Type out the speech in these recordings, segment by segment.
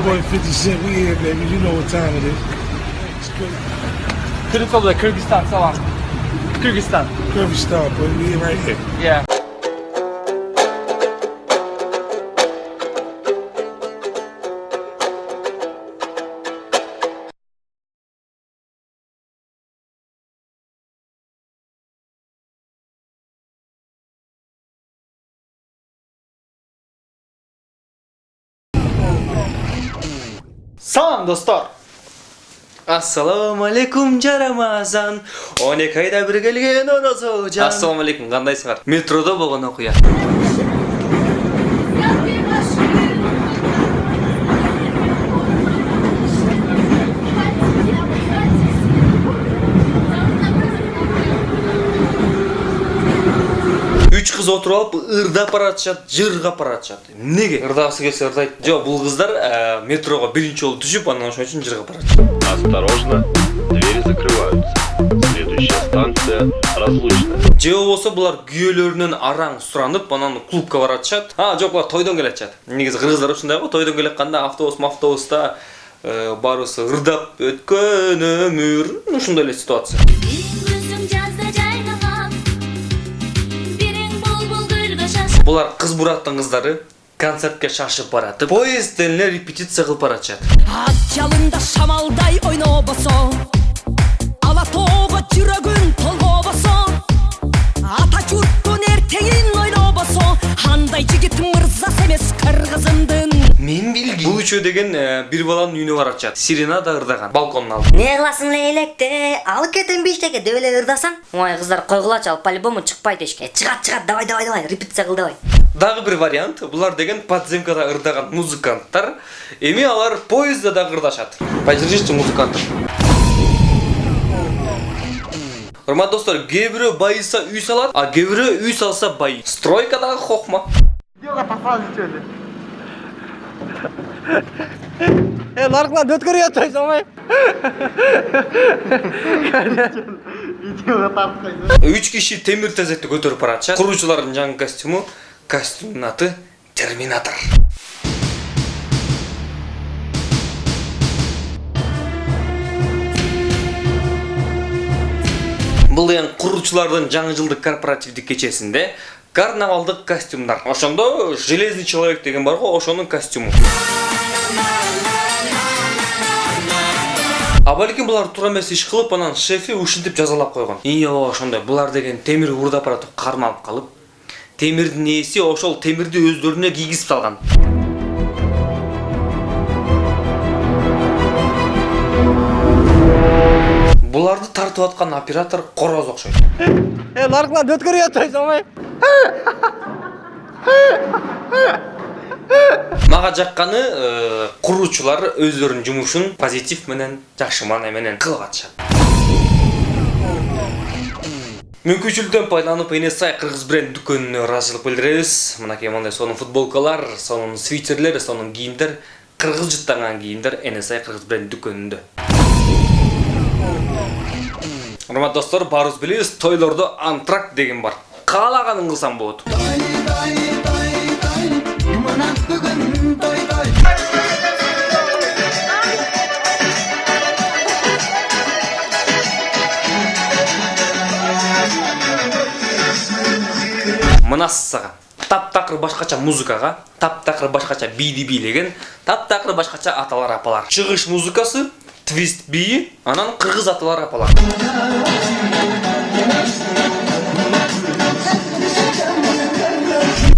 boy 50 Cent, we here, baby. You know what time it is. Straight Kırıkabla Kırgızistan salam. Kırgızistan. Kyrgyzstan, boy. We here right here. Yeah. Salam dostlar. Assalomu alaykum Ramazan. 12 oyda bir kelgen Orazojan. Assalomu alaykum. Qandaysizlar? Metroda bo'lgan o'qiya. Üç kız oturup alıp ırda paratışat, jırga paratışat. Nege? Irdagысы келсе ырдайт. Жо, бул кыздар метрого биринчи жолу түшүп, андан ошон үчүн жырга паратышат. Осторожно, двери закрываются. Следующая станция Разлучная. Же болсо булар күйөөлөрүнөн араң суранып, анан клубка баратышат. Жок, булар тойдон келатышат. Негизи кыргыздар ушундай го, тойдон келатканда автобуста барысы ырдап өткөн өмүр, ушундай эле ситуация. Булар кыз бураттын кыздары концертке шашып баратып, поездден эле репетиция кылып баратышат. Ат жалында шамалдай ойнобосо, ала тоого жүрөгүн толгобосо, ата журттун эртегин ойлобосо, андай жигит мырзасы эмес кыргызымдын. Мен билгим. Бул үчөө деген бир баланын үйүнө баратышат. Сирена ырдаган, балкондун алдында. Не кыласың эле алып кетем биштеге деп эле ырдасаң. Ой кыздар койгулачы, ал по-любому чыкпайт эшикке. Чыгат, давай, репетиция кыл давай. Дагы бир вариант, булар деген подземкада ырдаган музыканттар, эми алар поездда да ырдашат. Поддержите музыканттар. Урматтуу достор, кээ бирөө байыса үй салат, а кээ бирөө үй салса бай. Стройкадагы хохма. Видеоға тасалады жөнді. Нарқылан өткөрүп атпайсың алмай. Видеоға тартпайсың. 3 киши темир тезекти көтөрүп баратышат. Куруучулардын жаңы костюму, костюмдун аты Терминатор. Бул эң куруучулардын жаңы жылдык корпоративдик кечесинде карнавалдык костюмдар. Ошондо железный человек деген бар го, ошонун костюму. А балким булар туура эмес иш кылып, анан шефи ушинтип жазалап койгон. Ошондой булар деген темир урдап баратып кармалып калып, темирдин ээси ошол темирди өздөрүнө кийгизип салган. Буларды тартып аткан оператор короз окшойт. Нарқылан өткөрүп атпайсың алмай. Мага жакканы куруучулар өздөрүнүн жумушун позитив менен, жакшы маана менен кылып атышат. Мүмкүнчүлүктөн пайдаланып Энесай кыргыз бренд дүкөнүнө ыраазычылык билдиребиз. Мынакей мындай сонун футболкалар, сонун свитерлер, сонун кийимдер, кыргыз жыттанган кийимдер Энесай кыргыз бренд дүкөнүндө. Урматтуу достор, баарыбыз билебиз, тойлордо антракт деген бар. Каалаганын кылсаң болот. Мынасыга таптакыр башкача музыкага, таптакыр башкача бийди бийлеген, таптакыр башкача аталар апалар. Чыгыш музыкасы, твист бии, анан кыргыз аталар апалар.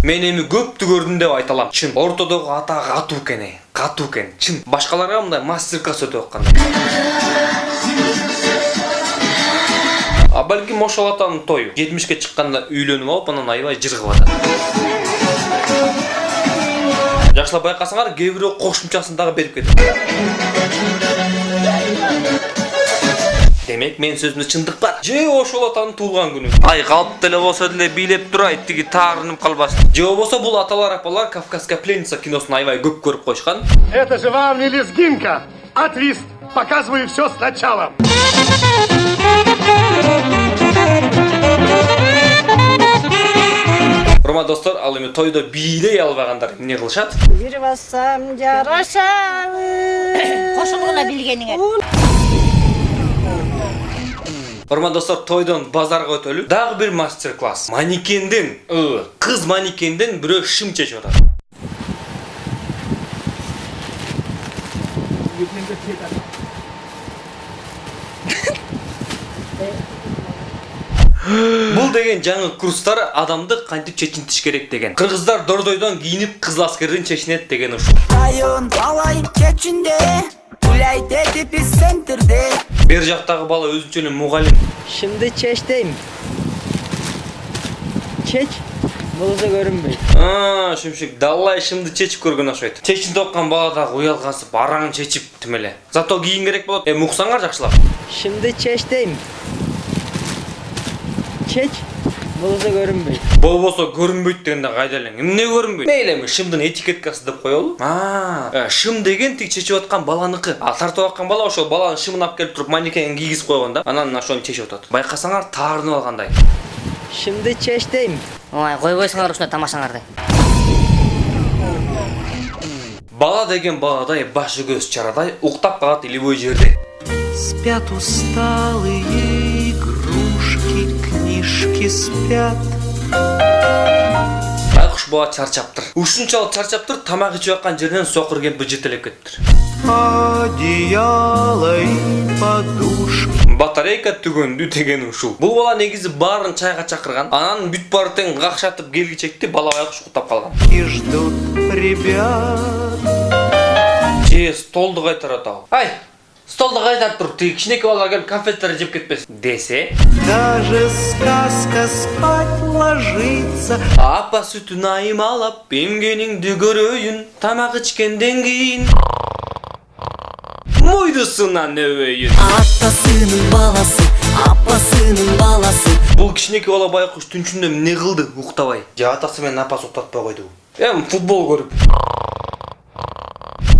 Мен эми көптү көрдүм деп айта алам. Чын, ортодогу ата катуу экен, чын. Башкаларга мындай мастер-класс өтүп аткандай. А балким ошол атанын тою 70ке чыкканда үйлөнүп алып, анан аябай жыргып атат. Жакшылап байкасаңар, кээ бирөө кошумчасын дагы берип кетет. Демек, мен сөзүмдө чындык бар. Же ошол атанын туулган күнү. Ай, калып деле болсо деле бийлеп турайт, тиги таарынып калбасын. Же болсо бул аталар апалар Кавказская пленница киносун аябай көп көрүп койшкан. Это же вам не лезгинка, а твист. Показываю все сначала. Урматтуу достор, ал эми тойдо бийлей албагандар эмне кылышат? Bir bassam yaraşalı. Koşulduğuna bilgenine. Урматтуу достор, тойдон базарга өтөлүп, дагы бир мастер-класс. Манекенден, кыз манекенден бирөө шым чечип атат. Бул деген жаңы курстар адамды кантип чечинтиш керек деген. Кыргыздар дордойдон кийинип кызыл аскердин чечинет деген ушул. Район алай чечинде, Гуляй деп эпицентрде. Бер жактагы бала өзүнчө эле мугалим. Şimdi çeşteyim. Çeç. Buluza görünmeyin. Шымшик, далай шымды чечип көргөн окшойт. Чечинтип аткан бала дагы уялгансып, араңын чечип тим эле. Зато кийин керек болот. Муксаңар жакшылап. Şimdi çeşteyim. Çeç. Buluza görünmeyin. Болбосо көрүнбөйт дегенде кайда элең? Эмне көрүнбөйт? Мейли эми шымдын этикеткасы деп коелу. Шым деген тик чечип аткан баланыкы. Тартып аткан бала ошол баланын шымын алып келип туруп манекенге кийгизип койгон да. Анан ошону чечип атат. Байкасаңар таарынып алгандай. Şimdi çeşteyim. Ой, койбойсуңар ушундай тамашаңарды. Бала деген баладай, башы көз чарадай, уктап калат илебой жерде. Спят усталые игрушки, книжки спят. Байкуш бала чарчаптыр. Ушунчалык чарчаптыр, тамак ичип аткан жерден сокур кемпир жетелеп кетиптир. Одеяло и подушки. Батарейка түгөндү деген ушул. Бул бала негизи баарын чайга чакырган. Анан бүт баары тең какшатып келги чекти, бала байкуш уктап калган. И ждут ребят. Столду кайтарат ал. Ай, столду кайтарып тур, тиги кичинекей балалар келип конфеттерди жеп кетпесин десе. Даже сказка спать ложится. Апа сүтүн аймалап, эмгениңди көрөйүн, тамак ичкенден кийин. Мойдусунан өбөйүн. Атасынын баласы, апасынын баласы. Бул кичинекей бала байкуш түнчүндө эмне кылды уктабай? Же атасы менен апасы уктатпай койду? Футбол көрүп.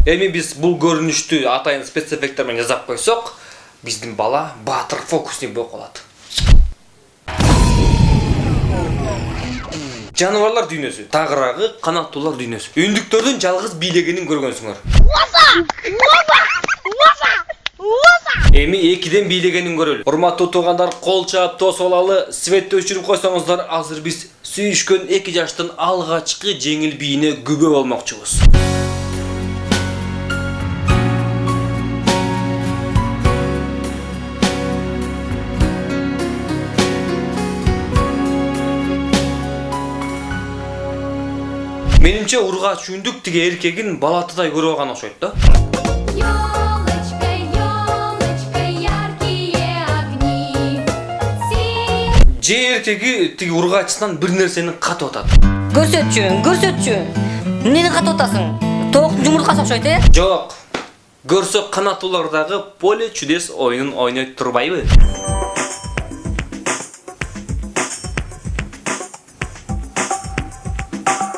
Эми биз бул көрүнүштү атайын спецэффекттер менен жасап койсок, биздин бала баатыр фокусник болуп калат. Жаныбарлар дүйнөсү, тагыраагы канаттуулар дүйнөсү. Үндүктөрдүн жалгыз бийлегенин көргөнсүңөр. Эми экиден бийлегенин көрөлү. Урматтуу туугандар, кол чаап тосуп алалы, светти өчүрүп койсоңуздар, азыр биз сүйүшкөн 2 жаштын алгачкы жеңил бийине күбө болмокчубуз. Менимче ургач үндүк тиги эркегин балатыдай көрүп алган окшойт да. Ёлочка, ёлочка, яркие огни. Же эркеги тиги ургачтан бир нерсени катып атат. Көрсөтчү. Эмнени катып атасың? Тооктун жумурткасы окшойт, Жок. Көрсөк канаттуулардагы поле чудес оюнун ойнойт турбайбы?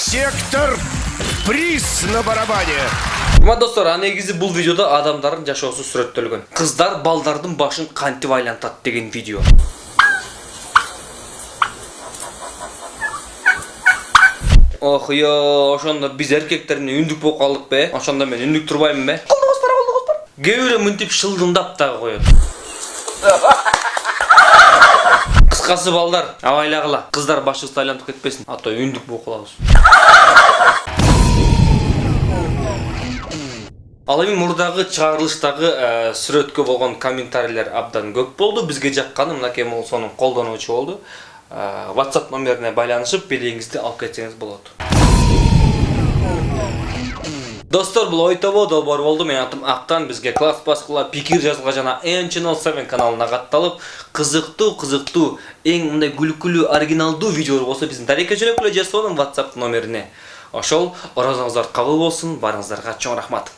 Сектор, приз на барабане. Достор, негизи бул видеодо адамдардын жашоосу сүрөттөлгөн. Кыздар балдардын башын кантип айлантат деген видео. Ох, ошондо биз эркектерине үндүк болуп калдык бе? Ошондо мен үндүк турбаймын бе? Колдуңуз бар. Кээ бирөө мынтип шылдыңдап дагы коёт. Кыскасы балдар, абайлагыла. Кыздар башыбызды айлантып кетпесин, а то үндүк болуп калабыз. Ал эми мурдагы чыгарылыштагы сүрөткө болгон комментарийлер абдан көп болду. Бизге жакканы мынакей сонун колдонуучу болду. WhatsApp номерине байланышып, белегиңизди алып кетсеңиз болот. Достор, бул ойтобо долбоор болду. Менин атым Актан. Бизге класс баскыла, пикир жазылга жана Channel 7 каналына катталып, кызыктуу, эң мындай күлкүлүү, оригиналдуу видеолор болсо биздин Дарека жөнөкүлө жазып WhatsApp номерине. Ошол оразыңыздар кабыл болсун. Барыңыздарга чоң рахмат.